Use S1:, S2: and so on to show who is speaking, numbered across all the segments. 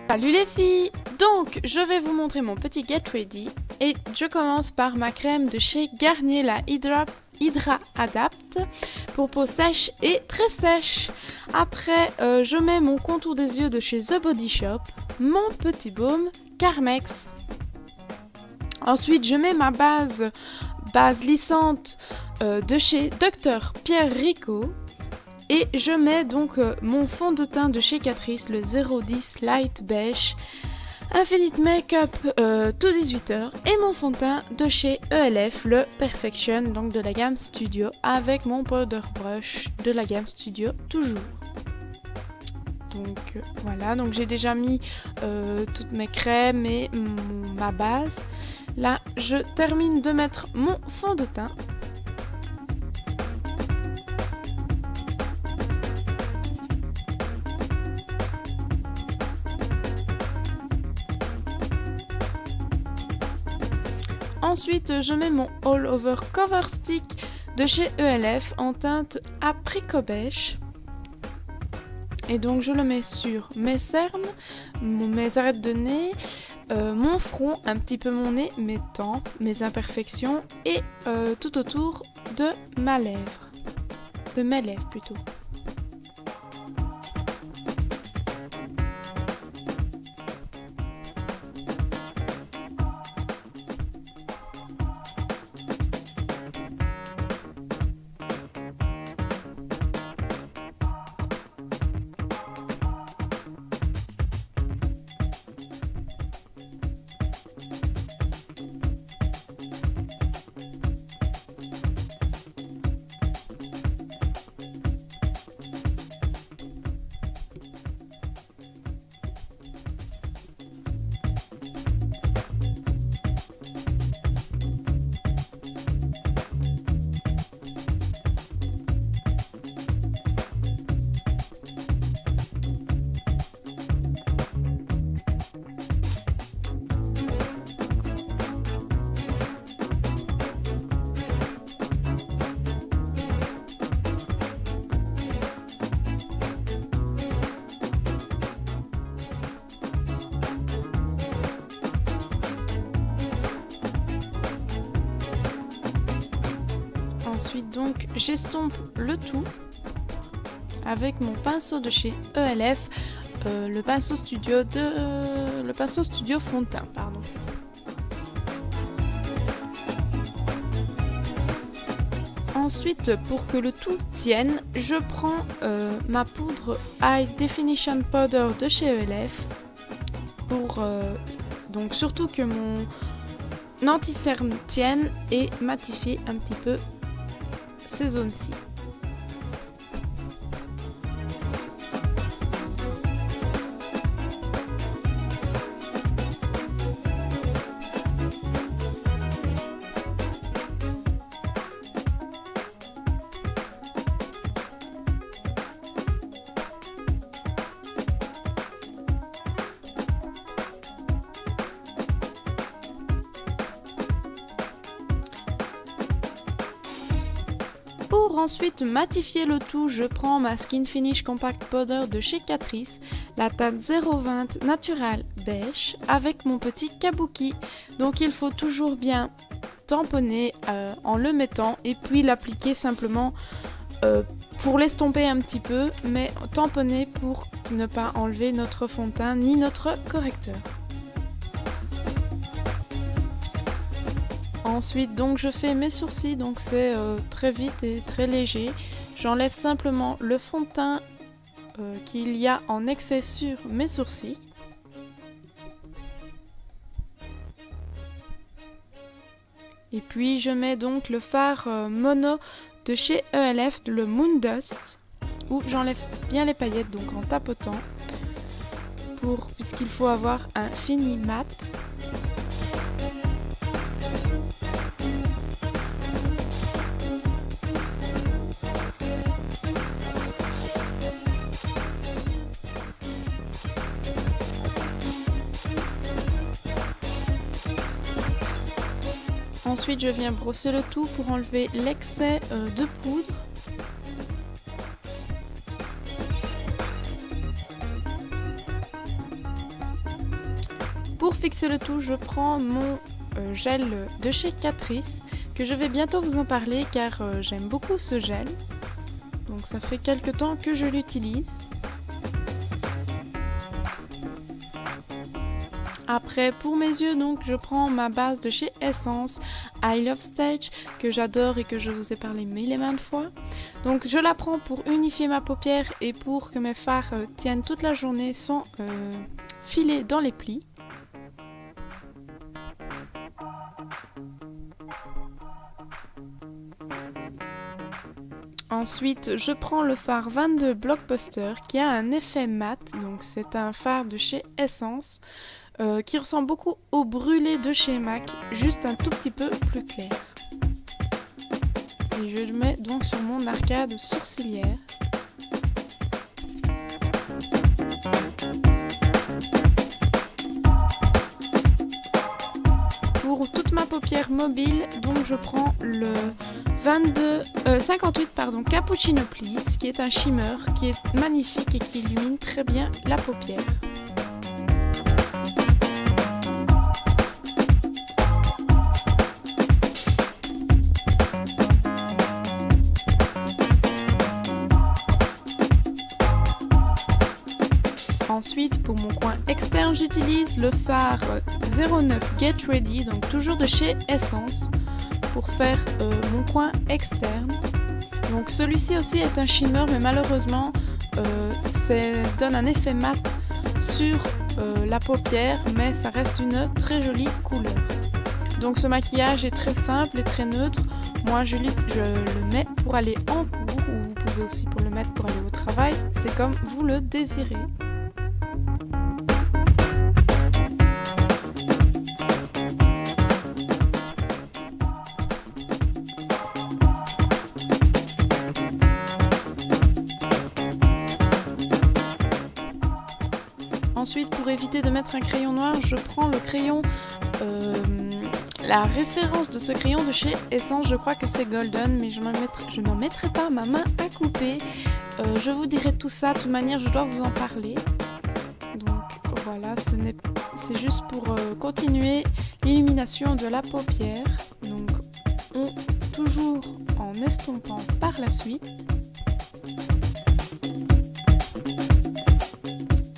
S1: Salut les filles! Donc, je vais vous montrer mon petit Get Ready et je commence par ma crème de chez Garnier, la Hydra Adapt pour peau sèche et très sèche. Après, je mets mon contour des yeux de chez The Body Shop, mon petit baume Carmex. Ensuite, je mets ma base lissante de chez Dr Pierre Rico. Et je mets donc mon fond de teint de chez Catrice, le 010 Light Beige Infinite Makeup tout 18h. Et mon fond de teint de chez ELF, le Perfection, donc de la gamme Studio, avec mon powder brush de la gamme Studio, toujours. Donc voilà, donc j'ai déjà mis toutes mes crèmes et ma base. Là, je termine de mettre mon fond de teint. Ensuite, je mets mon All Over Cover Stick de chez ELF en teinte apricot beige. Et donc, je le mets sur mes cernes, mes arêtes de nez, mon front, un petit peu mon nez, mes tempes, mes imperfections et tout autour de ma lèvre. De mes lèvres plutôt. Ensuite donc j'estompe le tout avec mon pinceau de chez ELF, le pinceau studio fond de teint, pardon. Ensuite, pour que le tout tienne, je prends ma poudre High Definition Powder de chez ELF pour donc surtout que mon anti-cerne tienne et matifier un petit peu ces zones-ci. Pour ensuite matifier le tout, je prends ma Skin Finish Compact Powder de chez Catrice, la teinte 020 Natural Beige avec mon petit kabuki. Donc il faut toujours bien tamponner en le mettant et puis l'appliquer simplement pour l'estomper un petit peu, mais tamponner pour ne pas enlever notre fond de teint ni notre correcteur. Ensuite donc je fais mes sourcils, donc c'est très vite et très léger. J'enlève simplement le fond de teint qu'il y a en excès sur mes sourcils. Et puis je mets donc le fard mono de chez ELF, le Moon Dust, où j'enlève bien les paillettes donc en tapotant puisqu'il faut avoir un fini mat. Ensuite, je viens brosser le tout pour enlever l'excès de poudre. Pour fixer le tout, je prends mon gel de chez Catrice, que je vais bientôt vous en parler car j'aime beaucoup ce gel. Donc ça fait quelques temps que je l'utilise. Après, pour mes yeux, donc, je prends ma base de chez Essence, I Love Stage, que j'adore et que je vous ai parlé mille et maintes fois. Donc, je la prends pour unifier ma paupière et pour que mes fards tiennent toute la journée sans filer dans les plis. Ensuite, je prends le fard 22 Blockbuster qui a un effet mat, donc c'est un fard de chez Essence. Qui ressemble beaucoup au brûlé de chez MAC, juste un tout petit peu plus clair. Et je le mets donc sur mon arcade sourcilière. Pour toute ma paupière mobile, donc je prends le 58 Cappuccino Please, qui est un shimmer, qui est magnifique et qui illumine très bien la paupière. Ensuite, pour mon coin externe, j'utilise le fard 09 Get Ready, donc toujours de chez Essence, pour faire mon coin externe. Donc celui-ci aussi est un shimmer, mais malheureusement, donne un effet mat sur la paupière, mais ça reste une très jolie couleur. Donc ce maquillage est très simple et très neutre. Moi, je le mets pour aller en cours, ou vous pouvez aussi pour le mettre pour aller au travail. C'est comme vous le désirez. Ensuite, pour éviter de mettre un crayon noir, je prends le crayon, la référence de ce crayon de chez Essence, je crois que c'est Golden, mais je n'en mettrai pas ma main à couper. Je vous dirai tout ça, de toute manière je dois vous en parler. Donc voilà, c'est juste pour continuer l'illumination de la paupière. Donc toujours en estompant par la suite.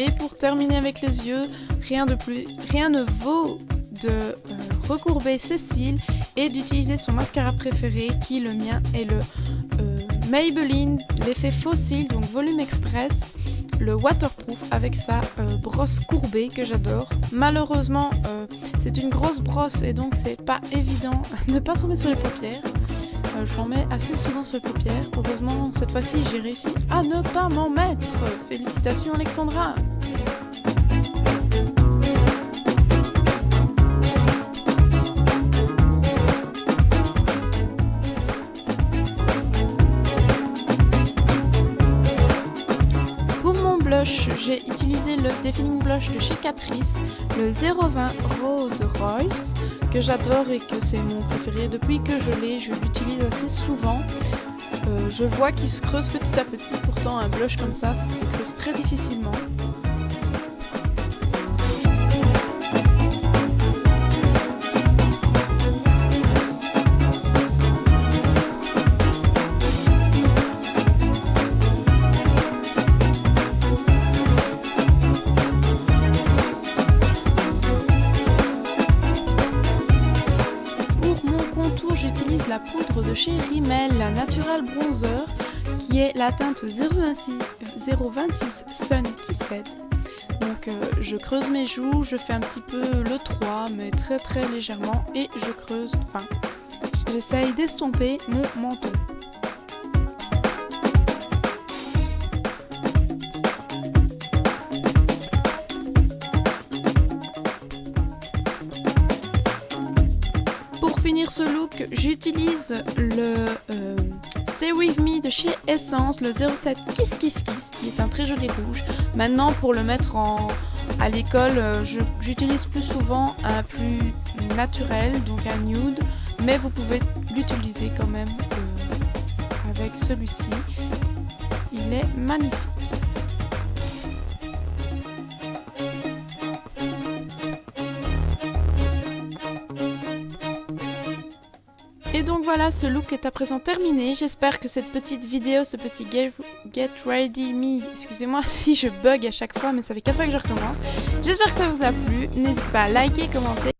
S1: Et pour terminer avec les yeux, rien ne vaut de recourber ses cils et d'utiliser son mascara préféré, qui le mien est le Maybelline, l'effet faux cils, donc volume express, le waterproof avec sa brosse courbée que j'adore. Malheureusement, c'est une grosse brosse et donc c'est pas évident de ne pas tomber sur les paupières. Je m'en mets assez souvent sur les paupières. Heureusement, cette fois-ci, j'ai réussi à ne pas m'en mettre. Félicitations, Alexandra! Pour mon blush, j'ai utilisé le Defining Blush de chez Catrice, le 020 Rose Royce, que j'adore et que c'est mon préféré. Depuis que je l'utilise assez souvent. Je vois qu'il se creuse petit à petit, pourtant un blush comme ça se creuse très difficilement. J'utilise la poudre de chez Rimmel, la Natural Bronzer, qui est la teinte 026 Sun Kissed. Donc je creuse mes joues, je fais un petit peu le 3, mais très très légèrement, et j'essaye d'estomper mon menton. Pour finir ce look, j'utilise le Stay With Me de chez Essence, le 07 Kiss Kiss Kiss, qui est un très joli rouge. Maintenant, pour le mettre à l'école, j'utilise plus souvent un plus naturel, donc un nude, mais vous pouvez l'utiliser quand même avec celui-ci. Il est magnifique. Et donc voilà, ce look est à présent terminé. J'espère que cette petite vidéo, ce petit Get Ready Me, excusez-moi si je bug à chaque fois, mais ça fait 4 fois que je recommence. J'espère que ça vous a plu. N'hésitez pas à liker, commenter.